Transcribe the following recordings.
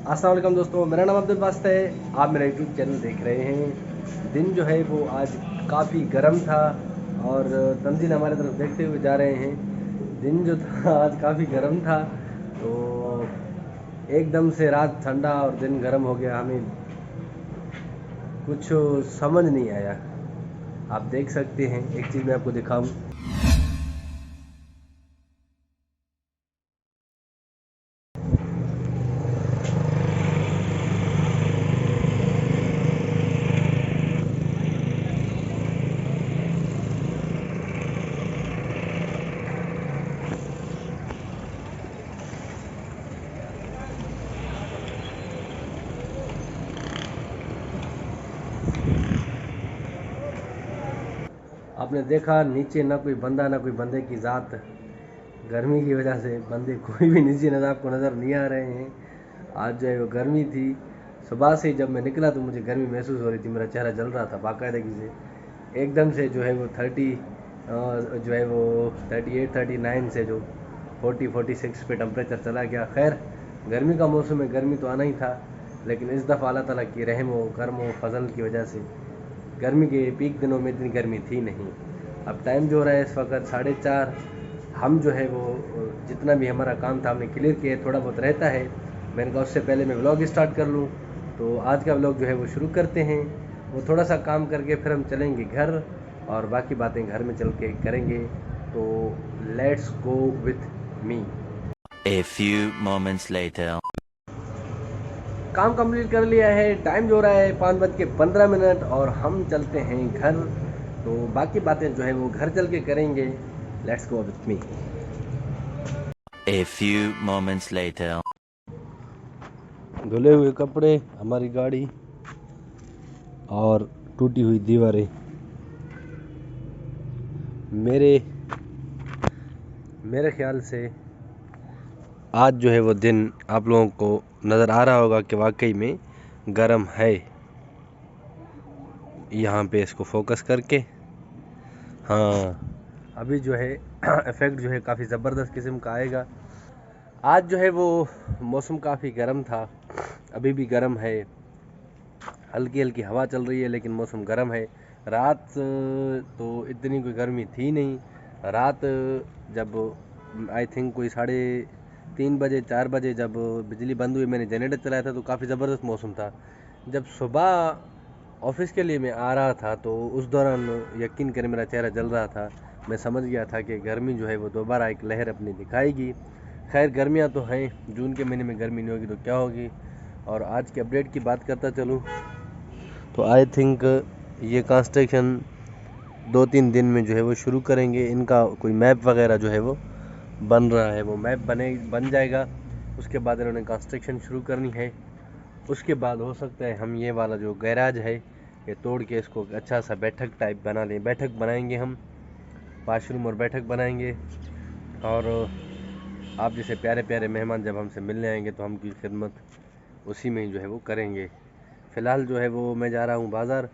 अस्सलाम वालेकुम दोस्तों, मेरा नाम अब्दुल बास्त है। आप मेरा यूट्यूब चैनल देख रहे हैं। दिन जो है वो आज काफ़ी गर्म था और तंजील हमारे तरफ देखते हुए जा रहे हैं। दिन जो था आज काफ़ी गर्म था, तो एकदम से रात ठंडा और दिन गर्म हो गया। हमें कुछ समझ नहीं आया। आप देख सकते हैं, एक चीज़ मैं आपको दिखाऊं। आपने देखा नीचे ना कोई बंदा ना कोई बंदे की ज़ात। गर्मी की वजह से बंदे कोई भी नीचे नज़र आपको नज़र नहीं आ रहे हैं। आज जो है वो गर्मी थी। सुबह से जब मैं निकला तो मुझे गर्मी महसूस हो रही थी, मेरा चेहरा जल रहा था बाकायदगी से। एकदम से जो है वो 38 39 से जो 40 46 पे टेम्परेचर चला गया। खैर, गर्मी का मौसम है, गर्मी तो आना ही था, लेकिन इस दफ़ा अल्लाह ताला की रहम व करम व फजल की वजह से गर्मी के पीक दिनों में इतनी गर्मी थी नहीं। अब टाइम जो हो रहा है इस वक्त 4:30। हम जो है वो जितना भी हमारा काम था हमने क्लियर किया है, थोड़ा बहुत रहता है। मैंने कहा उससे पहले मैं व्लॉग स्टार्ट कर लूँ, तो आज का व्लॉग जो है वो शुरू करते हैं। वो थोड़ा सा काम करके फिर हम चलेंगे घर और बाकी बातें घर में चल के करेंगे। तो let's go with me. A few moments later. काम कंप्लीट कर लिया है। टाइम जो हो रहा है 5:15 और हम चलते हैं घर। तो बाकी बातें जो है वो घर चल के करेंगे। Let's go with me. A few moments later. धुले हुए कपड़े, हमारी गाड़ी और टूटी हुई दीवारें। मेरे मेरे ख्याल से आज जो है वो दिन आप लोगों को नज़र आ रहा होगा कि वाकई में गर्म है। यहाँ पे इसको फोकस करके, हाँ, अभी जो है इफ़ेक्ट जो है काफ़ी ज़बरदस्त किस्म का आएगा। आज जो है वो मौसम काफ़ी गर्म था, अभी भी गर्म है। हल्की हल्की हवा चल रही है लेकिन मौसम गर्म है। रात तो इतनी कोई गर्मी थी नहीं। रात जब आई थिंक कोई 3:30 4 बजे जब बिजली बंद हुई, मैंने जनरेटर चलाया था तो काफ़ी ज़बरदस्त मौसम था। जब सुबह ऑफिस के लिए मैं आ रहा था तो उस दौरान यकीन करें मेरा चेहरा जल रहा था। मैं समझ गया था कि गर्मी जो है वो दोबारा एक लहर अपनी दिखाएगी। खैर, गर्मियाँ तो हैं, जून के महीने में गर्मी नहीं होगी तो क्या होगी। और आज के अपडेट की बात करता चलूँ तो आई थिंक ये कंस्ट्रक्शन 2-3 दिन में जो है वो शुरू करेंगे। इनका कोई मैप वगैरह जो है वो बन रहा है, वो मैप बन जाएगा। उसके बाद इन्होंने कंस्ट्रक्शन शुरू करनी है। उसके बाद हो सकता है हम ये वाला जो गैराज है ये तोड़ के इसको अच्छा सा बैठक टाइप बना लें। बैठक बनाएंगे हम, वाशरूम और बैठक बनाएंगे। और आप जैसे प्यारे प्यारे मेहमान जब हमसे मिलने आएंगे तो हम की खिदमत उसी में ही जो है वो करेंगे। फ़िलहाल जो है वो मैं जा रहा हूँ बाज़ार।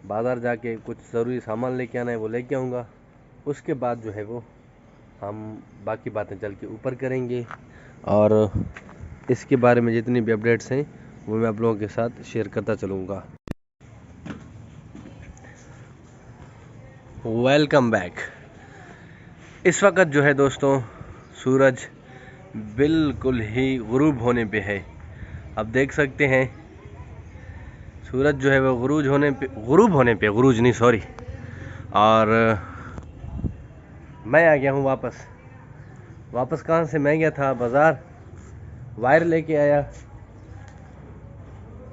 बाज़ार जाके कुछ ज़रूरी सामान लेके आना है, वो लेके आऊँगा। उसके बाद जो है वो हम बाकी बातें चल के ऊपर करेंगे और इसके बारे में जितनी भी अपडेट्स हैं वो मैं आप लोगों के साथ शेयर करता चलूँगा। Welcome back. इस वक्त जो है दोस्तों सूरज बिल्कुल ही गुरूब होने पे है। अब देख सकते हैं सूरज जो है वो गुरूज नहीं, सॉरी। और मैं आ गया हूँ वापस कहाँ से? मैं गया था बाज़ार, वायर लेके आया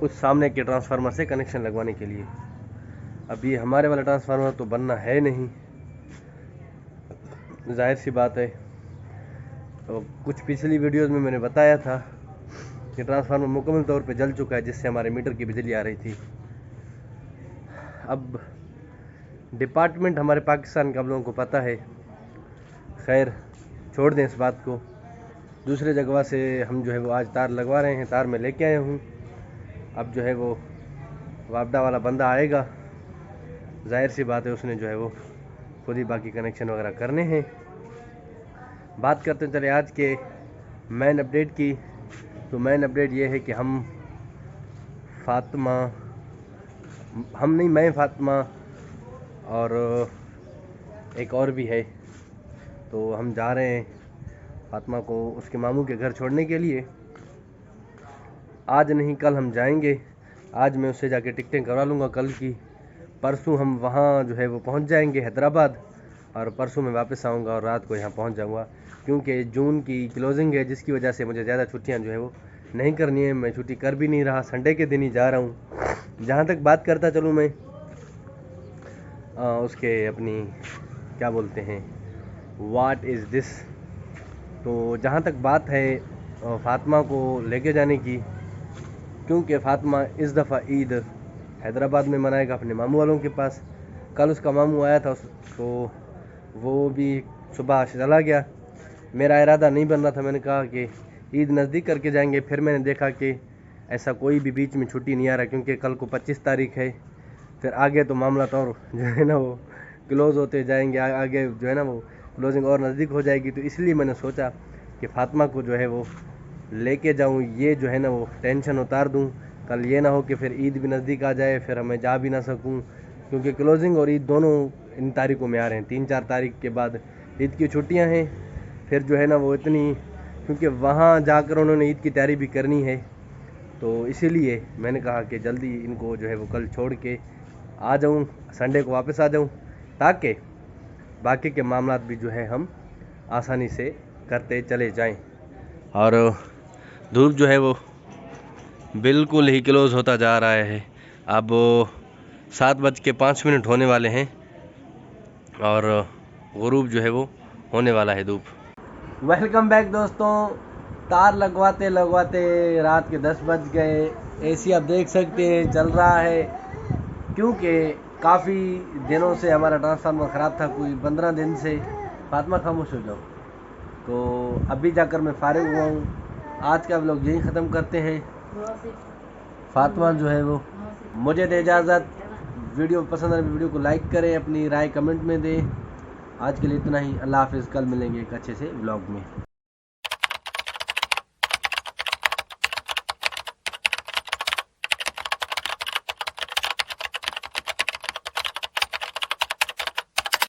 कुछ सामने के ट्रांसफार्मर से कनेक्शन लगवाने के लिए। अब ये हमारे वाला ट्रांसफार्मर तो बनना है नहीं, जाहिर सी बात है। तो कुछ पिछली वीडियोस में मैंने बताया था कि ट्रांसफार्मर मुकम्मल तौर पे जल चुका है, जिससे हमारे मीटर की बिजली आ रही थी। अब डिपार्टमेंट हमारे पाकिस्तान का आप लोगों को पता है। खैर, छोड़ दें इस बात को। दूसरे जगह से हम जो है वो आज तार लगवा रहे हैं, तार मैं लेके आया हूँ। अब जो है वो वापडा वाला बंदा आएगा, जाहिर सी बात है उसने जो है वो खुद ही बाकी कनेक्शन वगैरह करने हैं। बात करते चले आज के मेन अपडेट की। तो मेन अपडेट ये है कि मैं फ़ातिमा और एक और भी है, तो हम जा रहे हैं फ़ातिमा को उसके मामू के घर छोड़ने के लिए। आज नहीं कल हम जाएंगे। आज मैं उससे जाके टिकटें करवा लूँगा कल की। परसों हम वहाँ जो है वो पहुँच जाएंगे हैदराबाद, और परसों मैं वापस आऊँगा और रात को यहाँ पहुँच जाऊँगा, क्योंकि जून की क्लोजिंग है, जिसकी वजह से मुझे ज़्यादा छुट्टियाँ जो है वो नहीं करनी है। मैं छुट्टी कर भी नहीं रहा, संडे के दिन ही जा रहा हूँ। जहाँ तक बात करता चलूँ मैं उसके अपनी क्या बोलते हैं व्हाट इज़ दिस, तो जहाँ तक बात है फ़ातिमा को लेके जाने की, क्योंकि फ़ातिमा इस दफ़ा ईद हैदराबाद में मनाएगा अपने मामू वालों के पास। कल उसका मामू आया था तो वो भी सुबह चला गया। मेरा इरादा नहीं बन रहा था, मैंने कहा कि ईद नज़दीक करके जाएंगे। फिर मैंने देखा कि ऐसा कोई भी बीच में छुट्टी नहीं आ रहा, क्योंकि कल को 25 तारीख है। फिर आगे तो मामला तो और जो है ना वो क्लोज़ होते जाएंगे, आगे जो है ना वो क्लोजिंग और नज़दीक हो जाएगी। तो इसलिए मैंने सोचा कि फ़ातिमा को जो है वो लेके जाऊँ, ये जो है ना वो टेंशन उतार दूँ। कल ये ना हो कि फिर ईद भी नज़दीक आ जाए, फिर हमें जा भी ना सकूँ, क्योंकि क्लोजिंग और ईद दोनों इन तारीखों में आ रहे हैं। 3-4 तारीख के बाद ईद की छुट्टियाँ हैं। फिर जो है ना वो इतनी, क्योंकि वहाँ जाकर उन्होंने ईद की तैयारी भी करनी है, तो इसीलिए मैंने कहा कि जल्दी इनको जो है वो कल छोड़ के आ जाऊँ, संडे को वापस आ जाऊँ, ताकि बाकी के मामलात भी जो है हम आसानी से करते चले जाएं। और धूप जो है वो बिल्कुल ही क्लोज़ होता जा रहा है। अब 7:05 होने वाले हैं और गुरूब जो है वो होने वाला है। धूप। वेलकम बैक दोस्तों। तार लगवाते लगवाते रात के 10 बज गए। एसी आप देख सकते हैं चल रहा है, क्योंकि काफ़ी दिनों से हमारा ट्रांसफार्मर ख़राब था, कोई 15 दिन से। फ़ातिमा खामोश हो जाओ। तो अभी जाकर मैं फारिग हुआ हूँ। आज का व्लॉग यहीं ख़त्म करते हैं। फ़ातिमा जो है वो मुझे दे इजाज़त। वीडियो पसंद आए वीडियो को लाइक करें, अपनी राय कमेंट में दें। आज के लिए इतना ही। अल्लाह हाफ़िज़। कल मिलेंगे एक अच्छे से व्लॉग में।